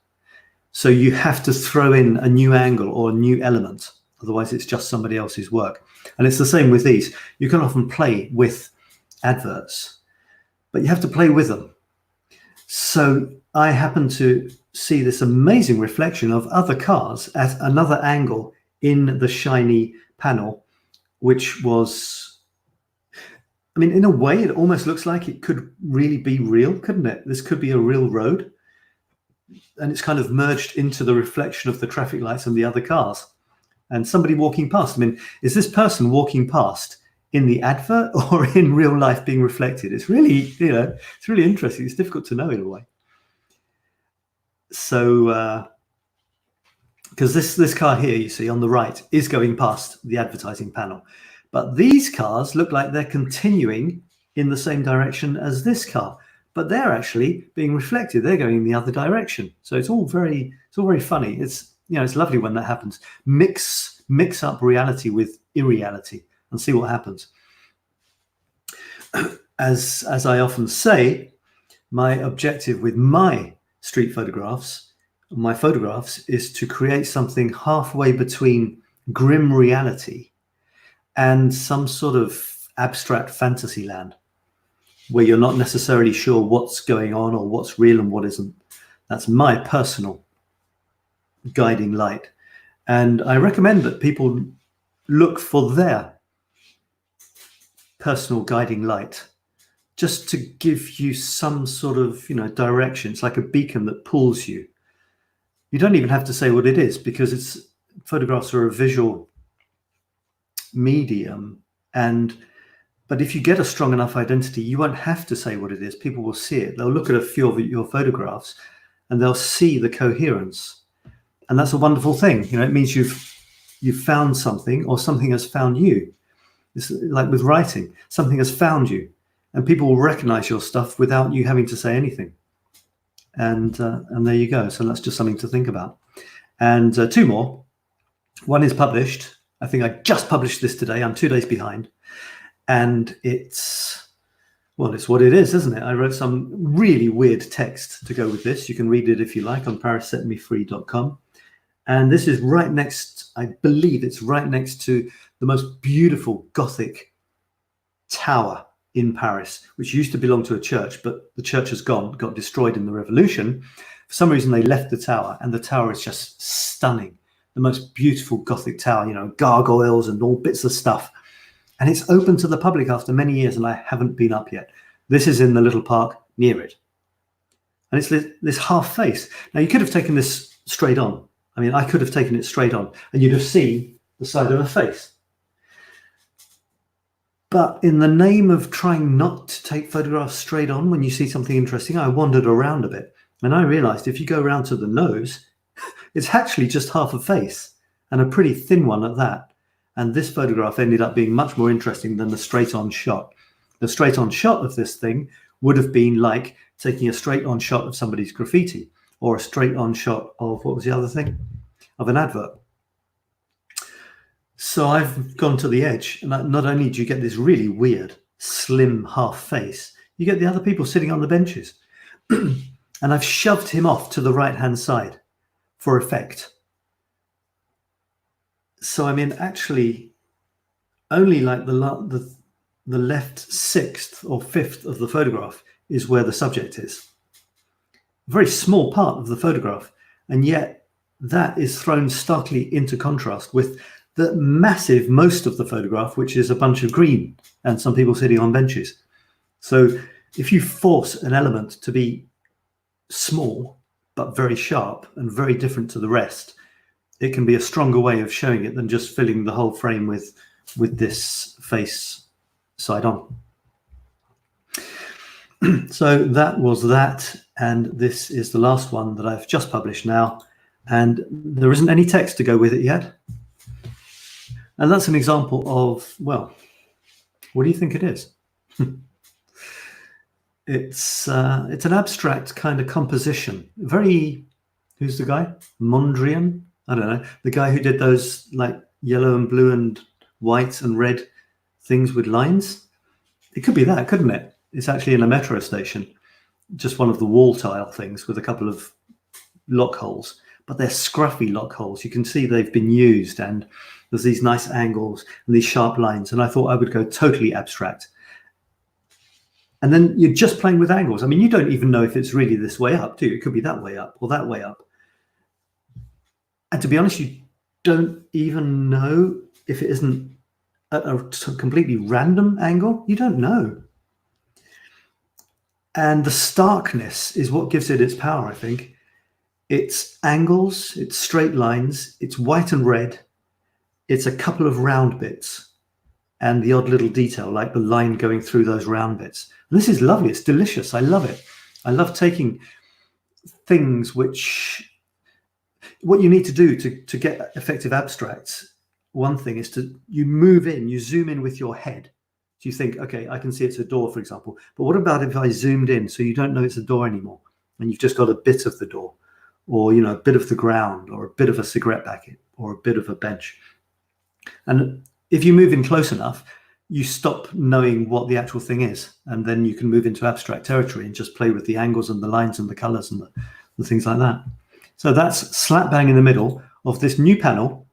A: So you have to throw in a new angle or a new element. Otherwise, it's just somebody else's work. And it's the same with these. You can often play with adverts, but you have to play with them. So I happen to see this amazing reflection of other cars at another angle in the shiny panel, which was, in a way, it almost looks like it could really be real, couldn't it? This could be a real road. And it's kind of merged into the reflection of the traffic lights and the other cars. And somebody walking past. Is this person walking past in the advert or in real life being reflected? It's really, it's really interesting. It's difficult to know in a way. So, because this car here, you see on the right, is going past the advertising panel. But these cars look like they're continuing in the same direction as this car. But they're actually being reflected. They're going in the other direction. So it's all very funny. It's lovely when that happens. Mix up reality with irreality and see what happens. As I often say, my objective with my street photographs, my photographs, is to create something halfway between grim reality and some sort of abstract fantasy land, where you're not necessarily sure what's going on or what's real and what isn't. That's my personal guiding light. And I recommend that people look for their personal guiding light, just to give you some sort of, direction. It's like a beacon that pulls you. You don't even have to say what it is, because photographs are a visual medium. But if you get a strong enough identity, you won't have to say what it is. People will see it. They'll look at a few of your photographs and they'll see the coherence. And that's a wonderful thing. It means you've found something, or something has found you. It's like with writing, something has found you, and people will recognize your stuff without you having to say anything. And there you go. So that's just something to think about. And two more. One is published. I think I just published this today. I'm 2 days behind. And it's what it is, isn't it? I wrote some really weird text to go with this. You can read it if you like on parissetmefree.com. And this is right next, I believe it's right next to the most beautiful Gothic tower in Paris, which used to belong to a church, but the church has got destroyed in the revolution. For some reason, they left the tower, and the tower is just stunning. The most beautiful Gothic tower, gargoyles and all bits of stuff. And it's open to the public after many years, and I haven't been up yet. This is in the little park near it. And it's this half face. Now, you could have taken this straight on. I could have taken it straight on, and you'd have seen the side of a face. But in the name of trying not to take photographs straight on when you see something interesting, I wandered around a bit. And I realized if you go around to the nose, it's actually just half a face, and a pretty thin one at that. And this photograph ended up being much more interesting than the straight-on shot. The straight on shot of this thing would have been like taking a straight on shot of somebody's graffiti, or a straight on shot of, what was the other thing? Of an advert. So I've gone to the edge, and not only do you get this really weird, slim half face, you get the other people sitting on the benches. And I've shoved him off to the right-hand side for effect. So I mean, actually, only like the left sixth or fifth of the photograph is where the subject is. A very small part of the photograph, and yet that is thrown starkly into contrast with the massive most of the photograph, which is a bunch of green and some people sitting on benches. So if you force an element to be small but very sharp and very different to the rest, it can be a stronger way of showing it than just filling the whole frame with this face side on. So that was that, and this is the last one that I've just published now, and there isn't any text to go with it yet. And that's an example of, well, what do you think it is? It's an abstract kind of composition. Very, who's the guy? Mondrian? I don't know. The guy who did those like yellow and blue and white and red things with lines. It could be that, couldn't it? It's actually in a metro station, just one of the wall tile things with a couple of lock holes, but they're scruffy lock holes. You can see they've been used, and there's these nice angles and these sharp lines. And I thought I would go totally abstract. And then you're just playing with angles. I mean, you don't even know if it's really this way up, do you? It could be that way up or that way up. And to be honest, you don't even know if it isn't at a completely random angle. You don't know. And the starkness is what gives it its power, I think. It's angles, it's straight lines, it's white and red, it's a couple of round bits, and the odd little detail, like the line going through those round bits. And this is lovely, it's delicious, I love it. I love taking things which, what you need to do to get effective abstracts, one thing is you move in, you zoom in with your head. So you think, okay, I can see it's a door, for example, but what about if I zoomed in so you don't know it's a door anymore, and you've just got a bit of the door, or, you know, a bit of the ground, or a bit of a cigarette packet, or a bit of a bench. And if you move in close enough, you stop knowing what the actual thing is, and then you can move into abstract territory and just play with the angles and the lines and the colors and the things like that. So that's slap bang in the middle of this new panel.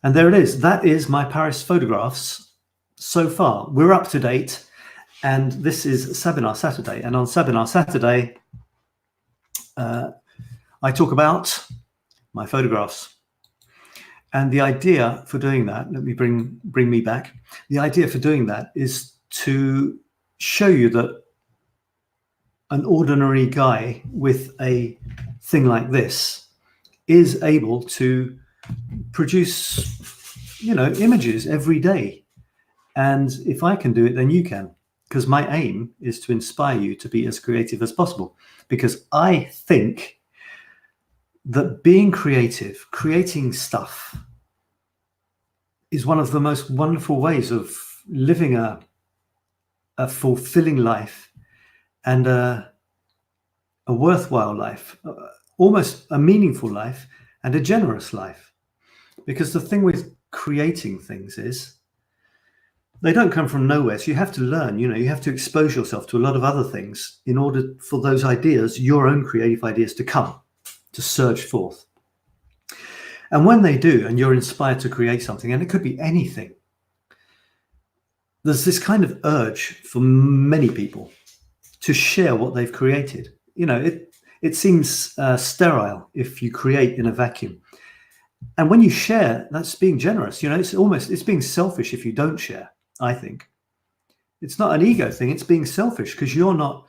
A: And there it is. That is my Paris photographs so far. We're up to date, and this is Sabinar Saturday. And on Sabinar Saturday, I talk about my photographs. And the idea for doing that, let me bring me back. The idea for doing that is to show you that an ordinary guy with a thing like this is able to produce, you know, images every day. And if I can do it, then you can. Because my aim is to inspire you to be as creative as possible. Because I think that being creative, creating stuff, is one of the most wonderful ways of living a fulfilling life and a worthwhile life, almost a meaningful life and a generous life. Because the thing with creating things is they don't come from nowhere. So you have to learn, you know, you have to expose yourself to a lot of other things in order for those ideas, your own creative ideas, to come, to surge forth. And when they do, and you're inspired to create something, and it could be anything, there's this kind of urge for many people to share what they've created. You know, it seems sterile if you create in a vacuum. And when you share, that's being generous. You know, it's being selfish if you don't share, I think. It's not an ego thing, it's being selfish because you're not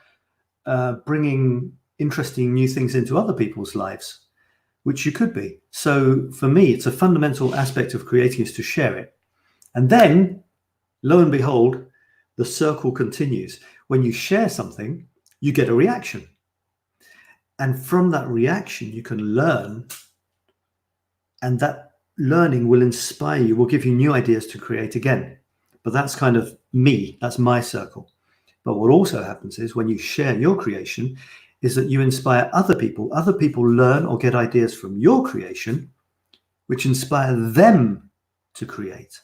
A: bringing interesting new things into other people's lives, which you could be. So for me, it's a fundamental aspect of creating is to share it. And then, lo and behold, the circle continues. When you share something, you get a reaction. And from that reaction, you can learn. And that learning will inspire you, will give you new ideas to create again. But that's kind of me, that's my circle. But what also happens is when you share your creation is that you inspire other people. Other people learn or get ideas from your creation, which inspire them to create.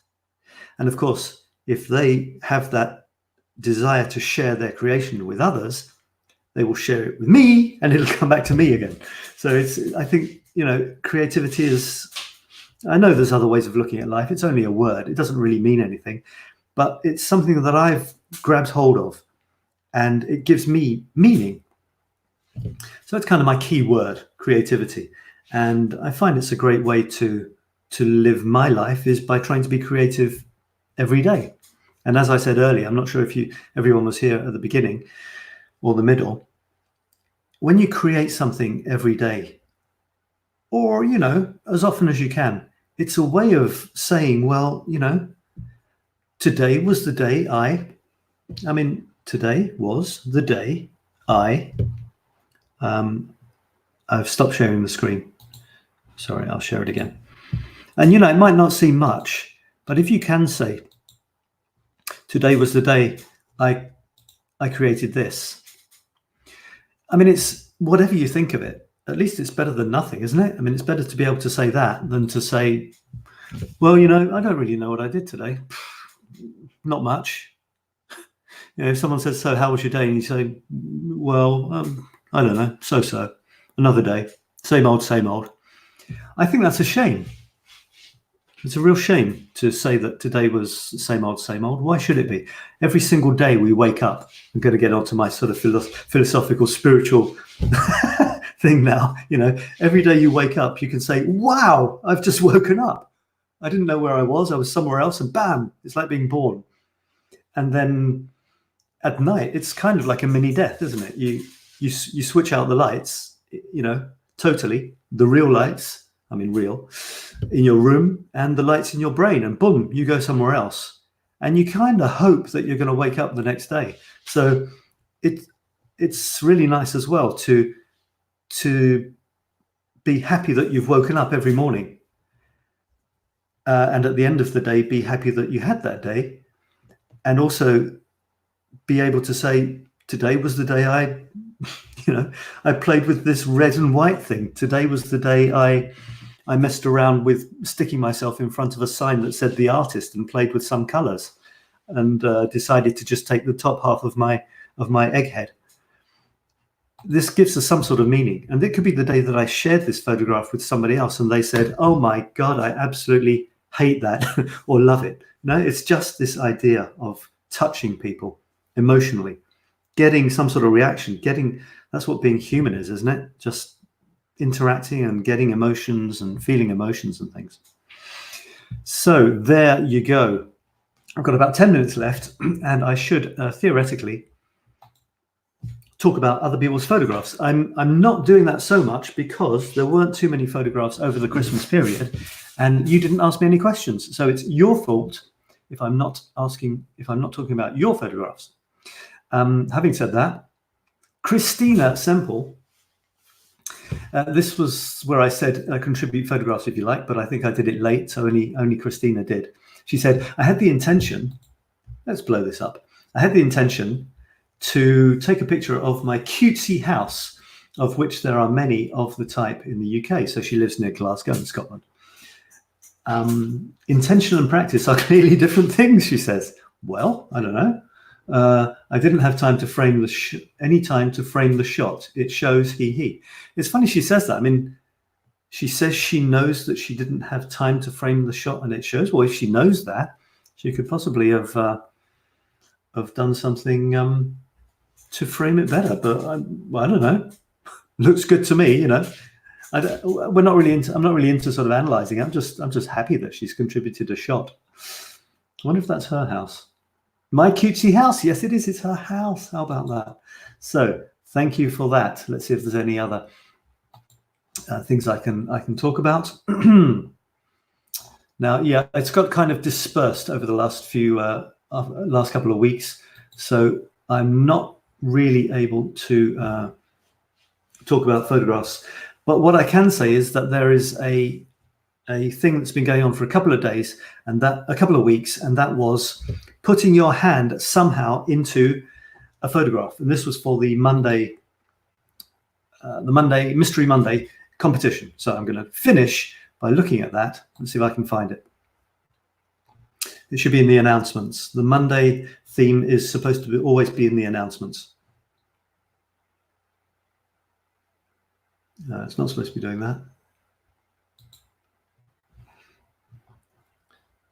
A: And of course, if they have that desire to share their creation with others, they will share it with me and it'll come back to me again. So I think, creativity is, I know there's other ways of looking at life. It's only a word. It doesn't really mean anything, but it's something that I've grabbed hold of and it gives me meaning. So that's kind of my key word, creativity. And I find it's a great way to live my life is by trying to be creative every day. And as I said earlier, I'm not sure if everyone was here at the beginning or the middle. When you create something every day, or, as often as you can, it's a way of saying, well, today was the day today was the day I've stopped sharing the screen. Sorry, I'll share it again. And, it might not seem much, but if you can say, today was the day I created this. It's whatever you think of it. At least it's better than nothing, isn't it? It's better to be able to say that than to say, well, I don't really know what I did today. Not much. If someone says, so how was your day? And you say, well, I don't know, so, another day, same old, same old. I think that's a shame. It's a real shame to say that today was same old, same old. Why should it be? Every single day we wake up, I'm going to get onto my sort of philosophical, spiritual thing now. Every day you wake up, you can say, wow, I've just woken up. I didn't know where I was somewhere else, and bam, it's like being born. And then at night, it's kind of like a mini death, isn't it? You switch out the lights, totally, the real lights, real, in your room and the lights in your brain, and boom, you go somewhere else. And you kind of hope that you're going to wake up the next day. So it's really nice as well to be happy that you've woken up every morning. And at the end of the day, be happy that you had that day. And also be able to say, today was the day I played with this red and white thing. Today was the day I messed around with sticking myself in front of a sign that said the artist and played with some colors and decided to just take the top half of my egghead. This gives us some sort of meaning. And it could be the day that I shared this photograph with somebody else and they said, oh my God, I absolutely hate that or love it. No, it's just this idea of touching people emotionally, getting some sort of reaction, that's what being human is, isn't it? Just interacting and getting emotions and feeling emotions and things. So there you go. I've got about 10 minutes left and I should theoretically talk about other people's photographs. I'm not doing that so much because there weren't too many photographs over the Christmas period and you didn't ask me any questions. So it's your fault if I'm not talking about your photographs. Having said that, Christina Semple, this was where I said contribute photographs if you like, but I think I did it late, so only Christina did. She said, I had the intention, let's blow this up. I had the intention to take a picture of my cutesy house, of which there are many of the type in the UK. So she lives near Glasgow in Scotland. Intention and practice are clearly different things, she says. Well, I don't know. I didn't have time to frame any time to frame the shot. It shows he. It's funny she says that. She says she knows that she didn't have time to frame the shot and it shows. Well, if she knows that, she could possibly have done something to frame it better. But I don't know. Looks good to me, I'm not really into sort of analyzing. I'm just happy that she's contributed a shot. I wonder if that's her house. My cutesy house. Yes, it is. It's her house. How about that? So thank you for that. Let's see if there's any other things I can talk about. Now, yeah, it's got kind of dispersed over the last couple of weeks. So I'm not really able to talk about photographs. But what I can say is that there is a thing that's been going on for a couple of days and a couple of weeks, and that was putting your hand somehow into a photograph. And this was for the Monday Mystery Monday competition. So I'm going to finish by looking at that and see if I can find it. It should be in the announcements. The Monday theme is supposed to always be in the announcements. No, it's not supposed to be doing that.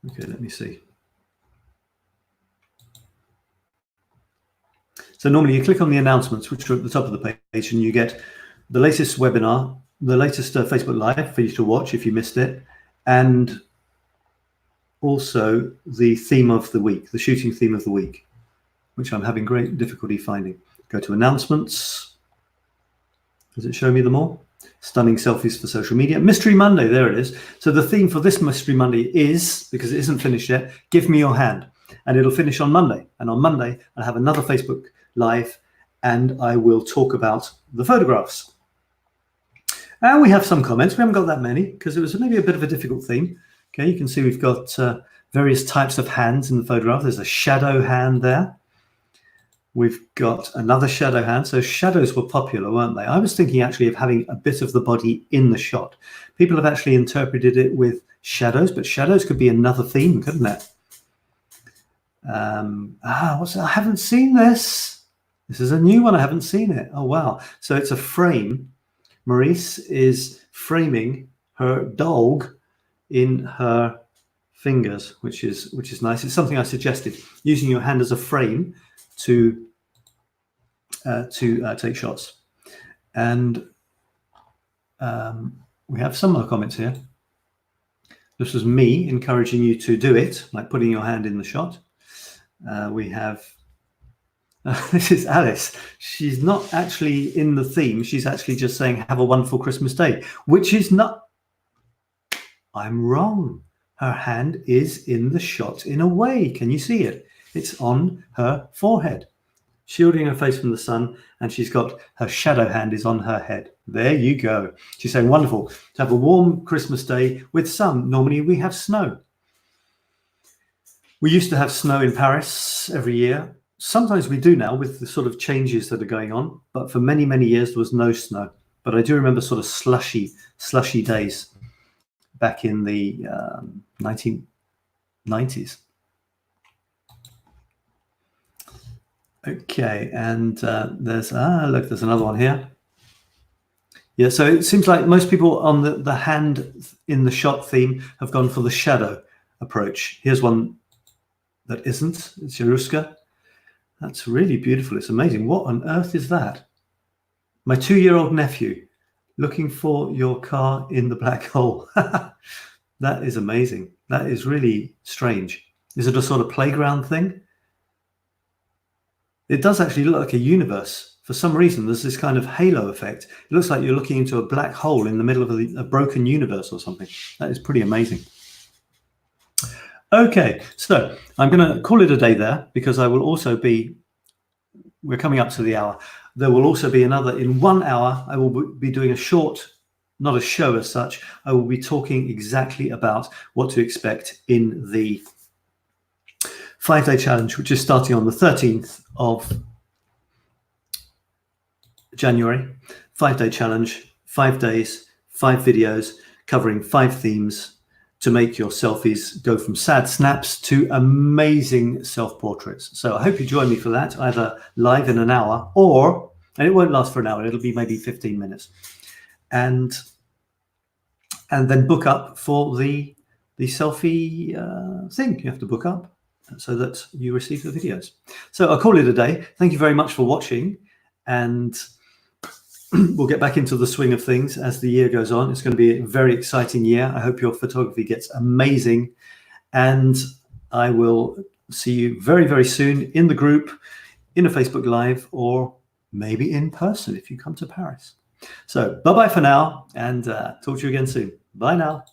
A: Okay, let me see. So normally you click on the announcements, which are at the top of the page, and you get the latest webinar, the latest Facebook Live for you to watch if you missed it, and also the theme of the week, the shooting theme of the week, which I'm having great difficulty finding. Go to announcements. Does it show me them all? Stunning selfies for social media. Mystery Monday, there it is. So the theme for this Mystery Monday is, because it isn't finished yet, give me your hand. And it'll finish on Monday. And on Monday, I'll have another Facebook Live and I will talk about the photographs. And we have some comments. We haven't got that many because it was maybe a bit of a difficult theme. Okay, you can see we've got various types of hands in the photograph. There's a shadow hand there. We've got another shadow hand. So shadows were popular, weren't they? I was thinking actually of having a bit of the body in the shot. People have actually interpreted it with shadows, but shadows could be another theme, couldn't it? What's that? I haven't seen this. This is a new one. I haven't seen it. Oh, wow. So it's a frame. Maurice is framing her dog in her fingers, which is nice. It's something I suggested, using your hand as a frame to take shots. And we have some more comments here. This was me encouraging you to do it, like putting your hand in the shot. We have this is Alice. She's not actually in the theme. She's actually just saying have a wonderful Christmas day, which is not. I'm wrong. Her hand is in the shot in a way. Can you see it? It's on her forehead, shielding her face from the sun, and she's got her shadow hand is on her head. There you go. She's saying wonderful to have a warm Christmas day with sun. Normally we have snow. We used to have snow in Paris every year. Sometimes we do now with the sort of changes that are going on, but for many, many years there was no snow. But I do remember sort of slushy days back in the 1990s. Okay, and there's look, there's another one here. Yeah, so it seems like most people on the hand in the shot theme have gone for the shadow approach. Here's one that isn't. It's Yaruska. That's really beautiful. It's amazing. What on earth is that? My 2-year-old nephew looking for your car in the black hole. That is amazing. That is really strange. Is it a sort of playground thing? It does actually look like a universe. For some reason, there's this kind of halo effect. It looks like you're looking into a black hole in the middle of a broken universe or something. That is pretty amazing. Okay, so I'm going to call it a day there because I will also be, we're coming up to the hour. There will also be another, in 1 hour, I will be doing a short, not a show as such. I will be talking exactly about what to expect in the 5-day challenge, which is starting on the 13th of January. 5-day challenge, 5 days, 5 videos covering 5 themes to make your selfies go from sad snaps to amazing self-portraits. So I hope you join me for that, either live in an hour or, and it won't last for an hour, it'll be maybe 15 minutes. And then book up for the selfie thing. You have to book up so that you receive the videos. So I'll call it a day. Thank you very much for watching, and we'll get back into the swing of things as the year goes on. It's going to be a very exciting year. I hope your photography gets amazing, and I will see you very, very soon in the group, in a Facebook Live, or maybe in person if you come to Paris. So bye-bye for now, and talk to you again soon. Bye now.